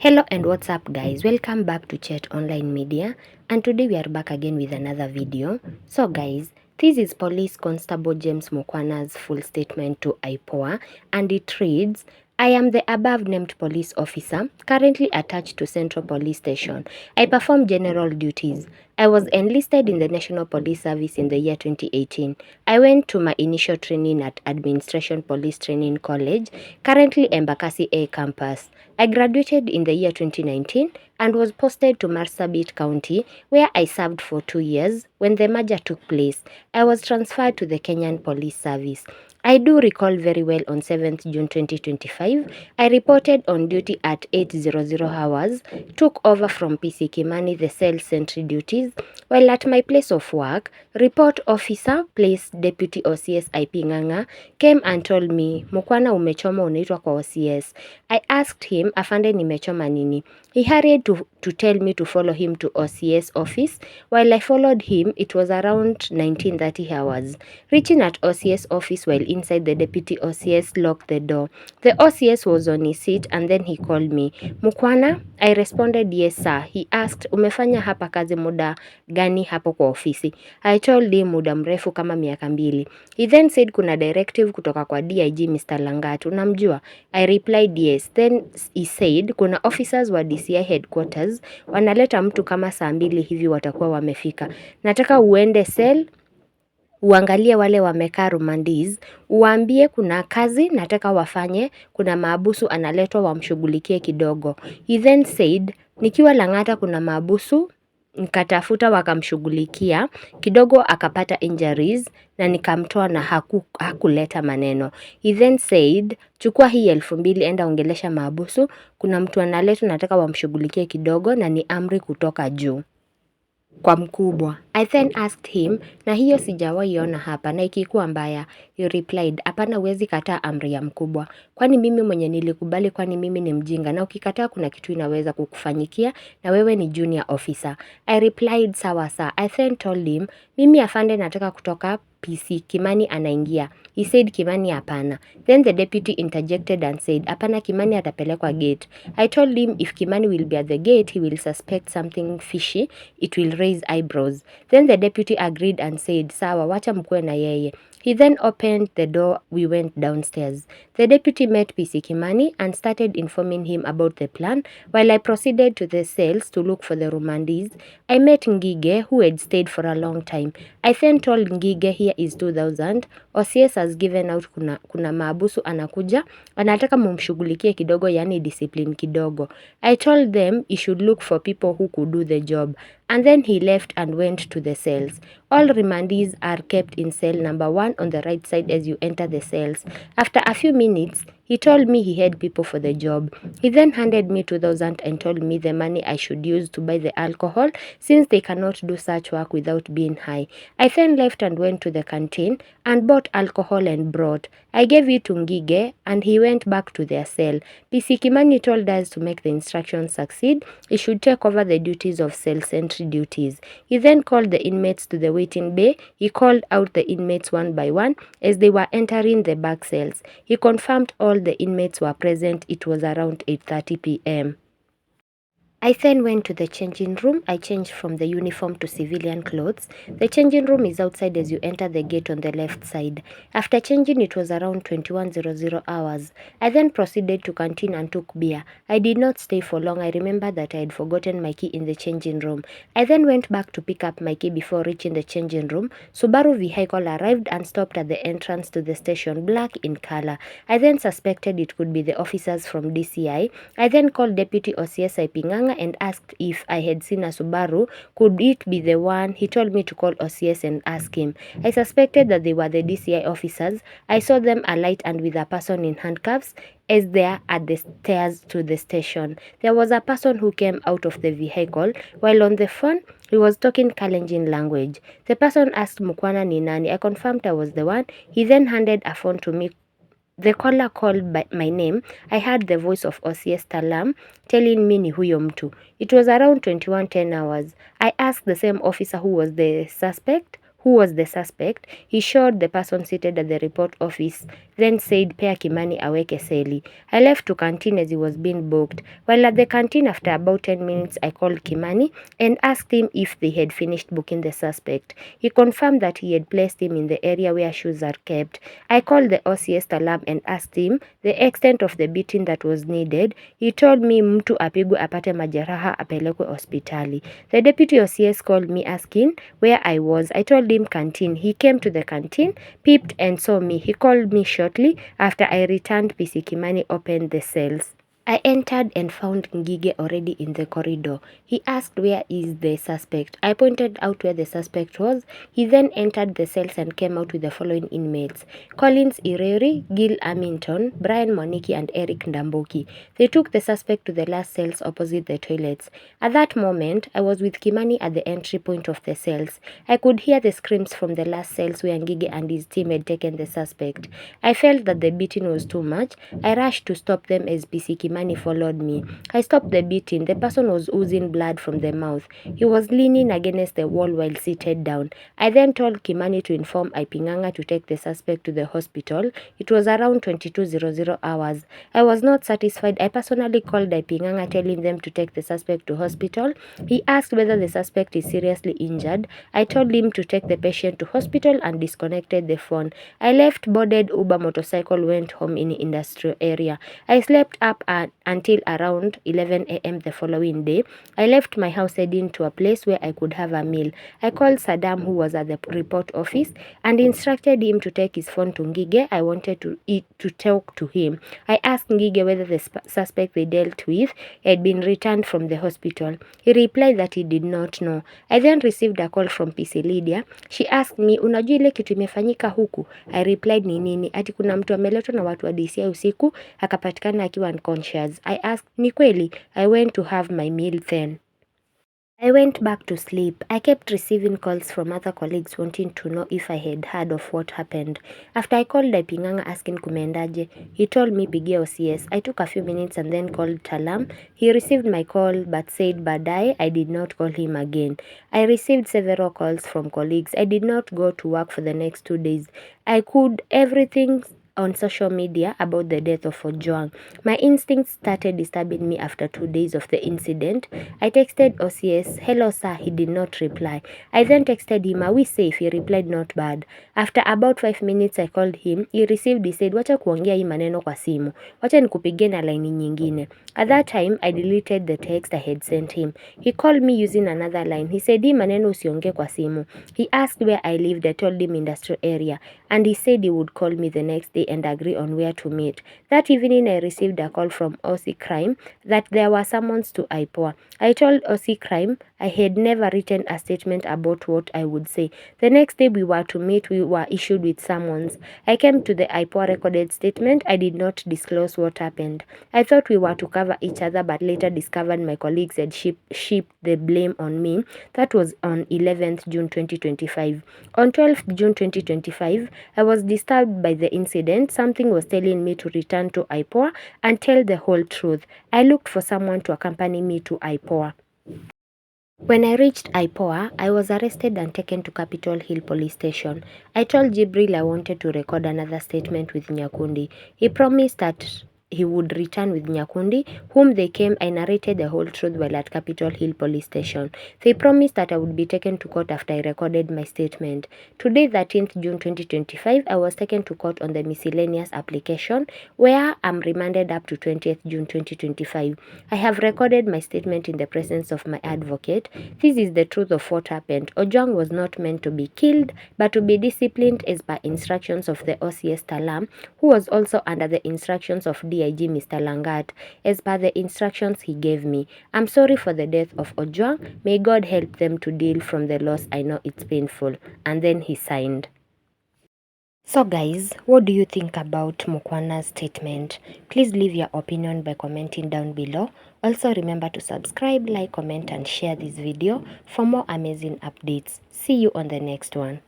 Hello and what's up guys, welcome back to Chat Online Media, and today we are back again with another video. So guys, this is Police Constable James Mukhwana's full statement to IPOA, and it reads, I am the above named police officer currently attached to Central Police Station. I perform general duties. I was enlisted in the National Police Service in the year 2018. I went to my initial training at Administration Police Training College, currently Embakasi A campus. I graduated in the year 2019 and was posted to Marsabit County, where I served for 2 years. When the merger took place, I was transferred to the Kenyan Police Service. I do recall very well on 7th June 2025, I reported on duty at 8:00 hours, took over from PC Kimani the cell sentry duties. While at my place of work, report officer, place deputy OCS IP Nganga, came and told me, Mukhwana umechoma unaitwa kwa OCS. I asked him, afande nimechoma nini? He hurried to tell me to follow him to OCS office. While I followed him, it was around 19:30 hours. Reaching at OCS office while inside, the deputy OCS locked the door. The OCS was on his seat and then he called me. Mukhwana? I responded, yes sir. He asked, umefanya hapa kazi muda gani hapo kwa ofisi? I told him muda mrefu kama miaka 2. He then said kuna directive kutoka kwa DIG Mr. Langatu. Unamjua? I replied yes. Then he said kuna officers wa DCI headquarters wanaleta mtu kama saa 2 hivi watakuwa wamefika. Nataka uende cell, uangalie wale wamekaa rumandis, uambie kuna kazi nataka wafanye, kuna maabusu analetwa wamshughulikie kidogo. He then said, nikiwa Lang'ata kuna maabusu, nikatafuta wakamshughulikia, kidogo akapata injuries na nikamtoa na hakuleta maneno. He then said, chukua hii 2,000 enda ongelesha maabusu, kuna mtu analetwa nataka wamshughulikie kidogo na ni amri kutoka juu kwa mkubwa. I then asked him, na hiyo sijawahi ona hapa na ikikuwa mbaya? He replied, hapana huwezi kataa amri ya mkubwa. Kwani mimi mwenye nilikubali, kwani mimi ni mjinga? Na ukikataa kuna kitu inaweza kukufanyikia na wewe ni junior officer. I replied, sawa sir. I then told him, mimi afande nataka kutoka PC, Kimani anaingia. He said Kimani hapana. Then the deputy interjected and said, hapana Kimani atapelekwa gate. I told him if Kimani will be at the gate, he will suspect something fishy. It will raise eyebrows. Then the deputy agreed and said, sawa wacha mkue na yeye. He then opened the door, we went downstairs. The deputy met PC Kimani and started informing him about the plan, while I proceeded to the cells to look for the rumandis. I met Ngige, who had stayed for a long time. I then told Ngige, here is 2,000. OCS has given out kuna maabusu anakuja, anataka mumshughulikie kidogo, yani discipline kidogo. I told them he should look for people who could do the job. And then he left and went to the cells. All remandees are kept in cell number 1 on the right side as you enter the cells. After a few minutes, he told me he had people for the job. He then handed me 2,000 and told me the money I should use to buy the alcohol, since they cannot do such work without being high. I then left and went to the canteen and bought alcohol and brought. I gave it to Ngige and he went back to their cell. PC Kimani told us to make the instructions succeed, he should take over the duties of cell sentry duties. He then called the inmates to the waiting bay. He called out the inmates one by one as they were entering the back cells. He confirmed all the inmates were present. It was around 8:30 p.m. I then went to the changing room. I changed from the uniform to civilian clothes. The changing room is outside as you enter the gate on the left side. After changing, it was around 21:00 hours. I then proceeded to canteen and took beer. I did not stay for long. I remember that I had forgotten my key in the changing room. I then went back to pick up my key before reaching the changing room. Subaru vehicle arrived and stopped at the entrance to the station, black in color. I then suspected it could be the officers from DCI. I then called Deputy OCS IP Nganga and asked if I had seen a Subaru. Could it be the one? He told me to call OCS and ask him. I suspected that they were the DCI officers. I saw them alight and with a person in handcuffs as they are at the stairs to the station. There was a person who came out of the vehicle. While on the phone, he was talking Kalenjin language. The person asked Mukhwana ni nani. I confirmed I was the one. He then handed a phone to me. The caller called by my name. I heard the voice of OCS Talam telling me ni huyo mtu. It was around 21:10 hours. I asked the same officer who was the suspect, who was the suspect, he showed the person seated at the report office, then said, "Pea Kimani aweke seli." I left to canteen as he was being booked. While at the canteen, after about 10 minutes, I called Kimani and asked him if they had finished booking the suspect. He confirmed that he had placed him in the area where shoes are kept. I called the OCS alarm and asked him the extent of the beating that was needed. He told me mtu apigwe apate majeraha apelekwe hospitali. The deputy OCS called me asking where I was. I told him canteen. He came to the canteen, peeped and saw me. He called me shortly. After I returned, PC Kimani opened the cells. I entered and found Ngige already in the corridor. He asked where is the suspect. I pointed out where the suspect was. He then entered the cells and came out with the following inmates: Collins Ireri, Gil Amington, Brian Moniki and Eric Ndamboki. They took the suspect to the last cells opposite the toilets. At that moment, I was with Kimani at the entry point of the cells. I could hear the screams from the last cells where Ngige and his team had taken the suspect. I felt that the beating was too much. I rushed to stop them as PC Kimani followed me. I stopped the beating. The person was oozing blood from the mouth. He was leaning against the wall while seated down. I then told Kimani to inform Ipinganga to take the suspect to the hospital. It was around 22:00 hours. I was not satisfied. I personally called Ipinganga telling them to take the suspect to hospital. He asked whether the suspect is seriously injured. I told him to take the patient to hospital and disconnected the phone. I left, boarded Uber motorcycle, went home in industrial area. I slept up until around 11 a.m. the following day. I left my house heading to a place where I could have a meal. I called Saddam, who was at the report office, and instructed him to take his phone to Ngige. I wanted to talk to him. I asked Ngige whether the suspect they dealt with had been returned from the hospital. He replied that he did not know. I then received a call from PC Lydia. She asked me, unajua ile kitu imefanyika huku? I replied, ni nini? Ati kuna mtu ameletwa na watu wa DCI usiku akapatikana akiwa unconscious. I asked, ni kweli? I went to have my meal then. I went back to sleep. I kept receiving calls from other colleagues wanting to know if I had heard of what happened. After I called Ipinganga asking kumendaje, he told me pigia OCS. I took a few minutes and then called Talam. He received my call but said baadaye. I did not call him again. I received several calls from colleagues. I did not go to work for the next 2 days. I could everything on social media about the death of Ojwang. My instincts started disturbing me after 2 days of the incident. I texted OCS, hello sir, he did not reply. I then texted him, are we safe? He replied, not bad. After about 5 minutes I called him. He received, he said, wacha kuongea hii maneno kwa simu. Wacha nikupigie na line nyingine. At that time, I deleted the text I had sent him. He called me using another line. He said, hii maneno usiongee kwa simu. He asked where I lived. I told him industrial area. And he said he would call me the next day and agree on where to meet. That evening, I received a call from OC Crime that there were summons to IPOA. I told OC Crime I had never written a statement about what I would say. The next day we were to meet, we were issued with summons. I came to the IPOA recorded statement. I did not disclose what happened. I thought we were to cover each other, but later discovered my colleagues had shipped the blame on me. That was on 11th June 2025. On 12th June 2025, I was disturbed by the incident. Something was telling me to return to IPOA and tell the whole truth. I looked for someone to accompany me to IPOA. When I reached IPOA, I was arrested and taken to Capitol Hill Police Station. I told Jibril I wanted to record another statement with Nyakundi. He promised that he would return with Nyakundi, whom they came. I narrated the whole truth while at Capitol Hill Police Station. They promised that I would be taken to court after I recorded my statement. Today, 13th June 2025, I was taken to court on the miscellaneous application, where I'm remanded up to 20th June 2025. I have recorded my statement in the presence of my advocate. This is the truth of what happened. Ojwang was not meant to be killed, but to be disciplined as per instructions of the OCS Talam, who was also under the instructions of DIG Mr. Langat, as per the instructions he gave me. I'm sorry for the death of Ojwang. May God help them to deal from the loss. I know it's painful. And then he signed. So guys, what do you think about Mukhwana's statement? Please leave your opinion by commenting down below. Also remember to subscribe, like, comment and share this video for more amazing updates. See you on the next one.